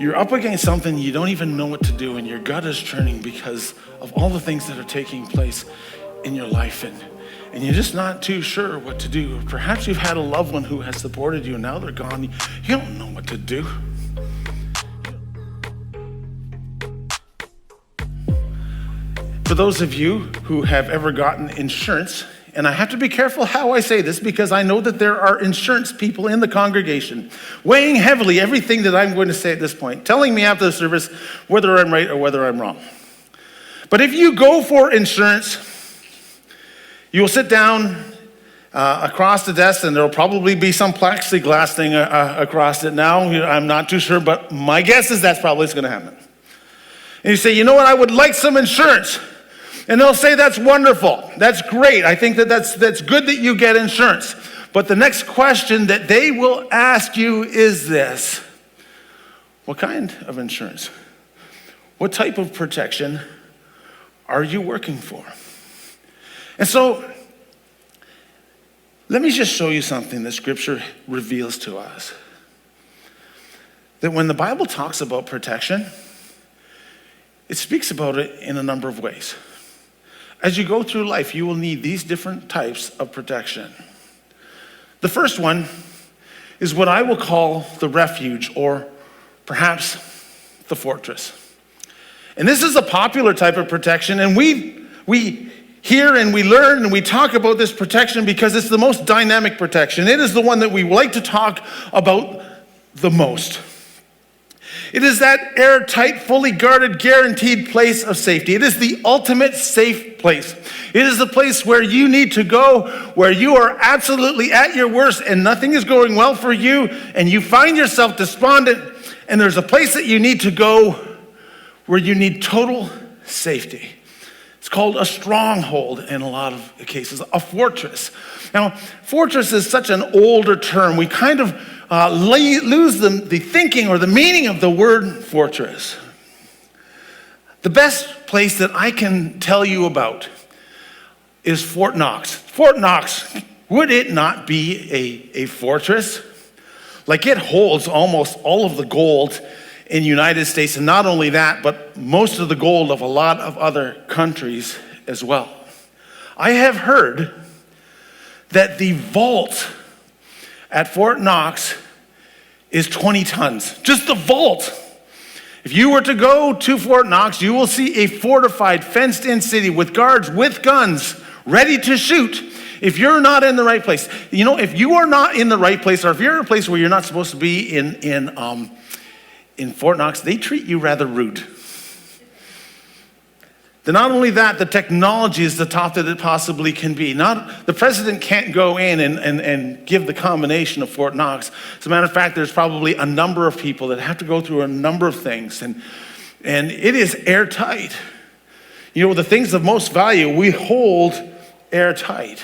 you're up against something you don't even know what to do, and your gut is churning because of all the things that are taking place in your life, and you're just not too sure what to do. Perhaps you've had a loved one who has supported you and now they're gone. You don't know what to do. For those of you who have ever gotten insurance, and I have to be careful how I say this because I know that there are insurance people in the congregation weighing heavily everything that I'm going to say at this point, telling me after the service whether I'm right or whether I'm wrong. But if you go for insurance, you will sit down across the desk, and there will probably be some plexiglass thing across it now. I'm not too sure, but my guess is that's probably what's going to happen. And you say, you know what, I would like some insurance. And they'll say, that's wonderful. That's great. I think that's good that you get insurance. But the next question that they will ask you is this: what kind of insurance? What type of protection are you working for? And so, let me just show you something that Scripture reveals to us. That when the Bible talks about protection, it speaks about it in a number of ways. As you go through life, you will need these different types of protection. The first one is what I will call the refuge, or perhaps the fortress. And this is a popular type of protection, and we hear and we learn and we talk about this protection because it's the most dynamic protection. It is the one that we like to talk about the most. It is that airtight, fully guarded, guaranteed place of safety. It is the ultimate safe place. It is the place where you need to go, where you are absolutely at your worst and nothing is going well for you, and you find yourself despondent, and there's a place that you need to go where you need total safety. It's called a stronghold in a lot of cases, a fortress. Now, fortress is such an older term. We kind of lose the thinking or the meaning of the word fortress. The best place that I can tell you about is Fort Knox. Fort Knox, would it not be a fortress? Like, it holds almost all of the gold in the United States, and not only that, but most of the gold of a lot of other countries as well. I have heard that the vault at Fort Knox is 20 tons. Just the vault. If you were to go to Fort Knox, you will see a fortified, fenced-in city with guards with guns ready to shoot if you're not in the right place. You know, if you are not in the right place, or if you're in a place where you're not supposed to be in Fort Knox, they treat you rather rude. Then not only that, the technology is the top that it possibly can be. The president can't go in and give the combination of Fort Knox. As a matter of fact, there's probably a number of people that have to go through a number of things, and it is airtight. You know, the things of most value we hold airtight.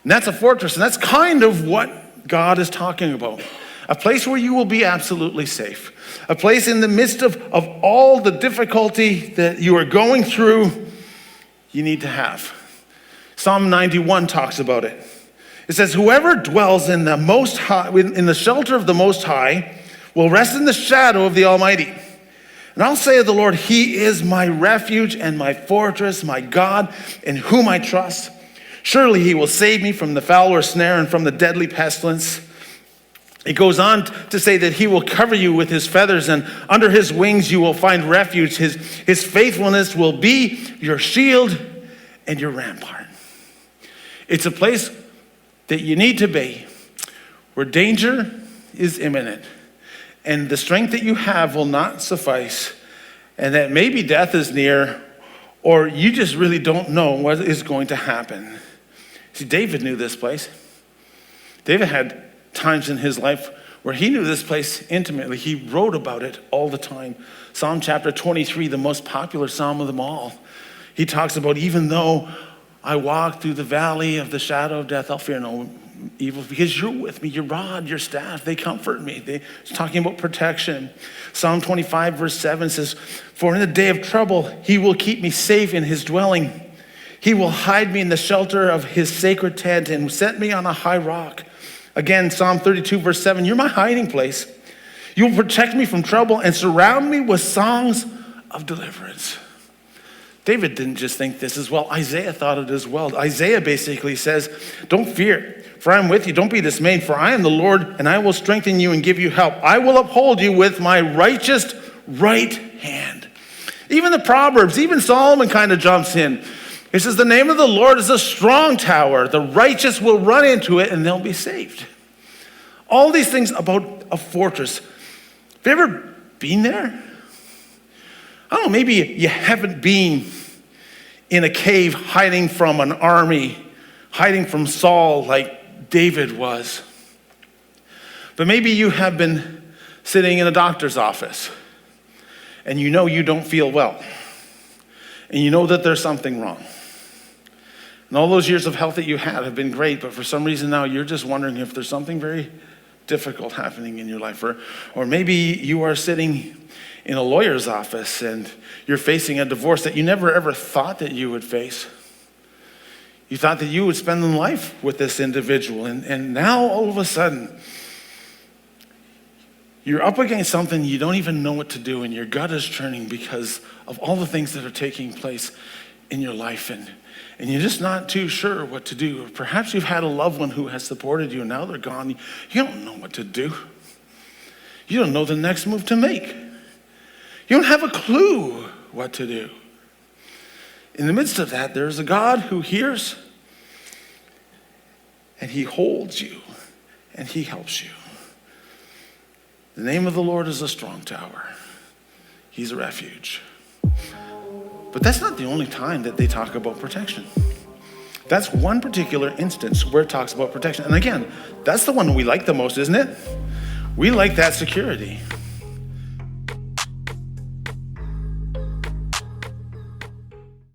And that's a fortress, and that's kind of what God is talking about. A place where you will be absolutely safe. A place in the midst of all the difficulty that you are going through, you need to have. Psalm 91 talks about it. It says, whoever dwells in the Most High, in the shelter of the Most High, will rest in the shadow of the Almighty. And I'll say of the Lord, He is my refuge and my fortress, my God, in whom I trust. Surely He will save me from the fowler's snare and from the deadly pestilence. It goes on to say that He will cover you with His feathers, and under His wings you will find refuge. His faithfulness will be your shield and your rampart. It's a place that you need to be, where danger is imminent, and the strength that you have will not suffice, and that maybe death is near, or you just really don't know what is going to happen. See, David knew this place. David had times in his life where he knew this place intimately. He wrote about it all the time. Psalm chapter 23, the most popular psalm of them all. He talks about, even though I walk through the valley of the shadow of death, I'll fear no evil, because you're with me. Your rod, your staff, they comfort me. It's talking about protection. Psalm 25 verse 7 says, for in the day of trouble, He will keep me safe in His dwelling. He will hide me in the shelter of His sacred tent and set me on a high rock. Again, Psalm 32 verse 7, you're my hiding place. You will protect me from trouble and surround me with songs of deliverance. David didn't just think this as well. Isaiah thought it as well. Isaiah basically says, don't fear, for I am with you. Don't be dismayed, for I am the Lord, and I will strengthen you and give you help. I will uphold you with my righteous right hand. Even the Proverbs, even Solomon kind of jumps in. He says, the name of the Lord is a strong tower. The righteous will run into it, and they'll be saved. All these things about a fortress. Have you ever been there? I don't know, maybe you haven't been in a cave hiding from an army, hiding from Saul like David was. But maybe you have been sitting in a doctor's office and you know you don't feel well. And you know that there's something wrong. And all those years of health that you had have been great, but for some reason now you're just wondering if there's something very difficult happening in your life. Or maybe you are sitting in a lawyer's office and you're facing a divorce that you never ever thought that you would face. You thought that you would spend life with this individual, and now all of a sudden you're up against something you don't even know what to do, and your gut is churning because of all the things that are taking place in your life, and you're just not too sure what to do. Or perhaps you've had a loved one who has supported you and now they're gone. You don't know what to do. You don't know the next move to make. You don't have a clue what to do. In the midst of that, there's a God who hears, and he holds you, and he helps you. The name of the Lord is a strong tower. He's a refuge. But that's not the only time that they talk about protection. That's one particular instance where it talks about protection. And again, that's the one we like the most, isn't it? We like that security.